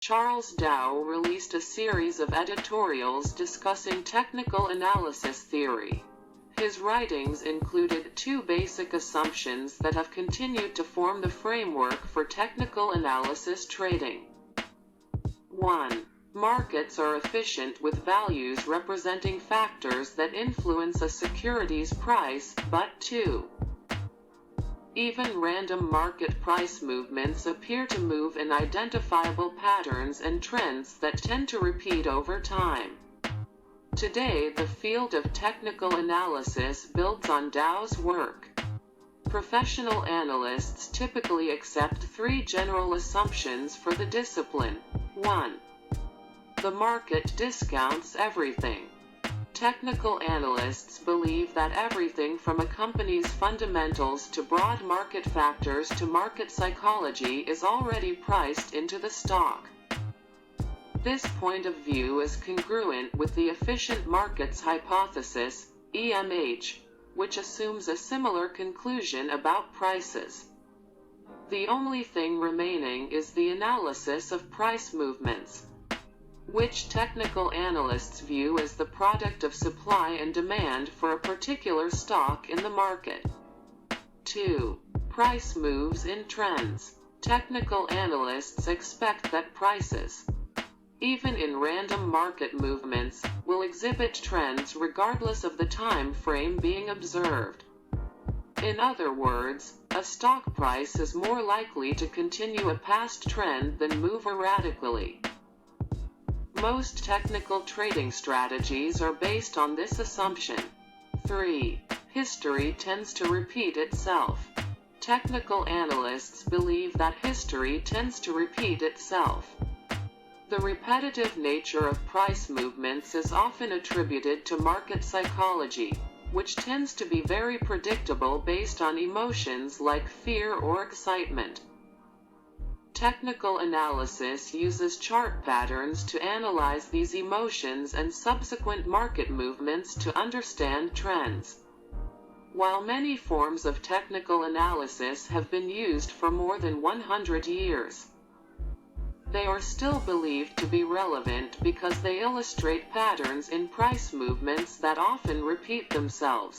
Charles Dow released a series of editorials discussing technical analysis theory. His writings included two basic assumptions that have continued to form the framework for technical analysis trading. 1. Markets are efficient with values representing factors that influence a security's price, but 2. Even random market price movements appear to move in identifiable patterns and trends that tend to repeat over time. Today, the field of technical analysis builds on Dow's work. Professional analysts typically accept three general assumptions for the discipline. 1. The market discounts everything. Technical analysts believe that everything from a company's fundamentals to broad market factors to market psychology is already priced into the stock. This point of view is congruent with the efficient markets hypothesis, EMH, which assumes a similar conclusion about prices. The only thing remaining is the analysis of price movements, which technical analysts view as the product of supply and demand for a particular stock in the market. 2. Price moves in trends. Technical analysts expect that prices, even in random market movements, will exhibit trends regardless of the time frame being observed. In other words, a stock price is more likely to continue a past trend than move erratically. Most technical trading strategies are based on this assumption. 3. History tends to repeat itself. Technical analysts believe that history tends to repeat itself. The repetitive nature of price movements is often attributed to market psychology, which tends to be very predictable based on emotions like fear or excitement. Technical analysis uses chart patterns to analyze these emotions and subsequent market movements to understand trends. While many forms of technical analysis have been used for more than 100 years, they are still believed to be relevant because they illustrate patterns in price movements that often repeat themselves.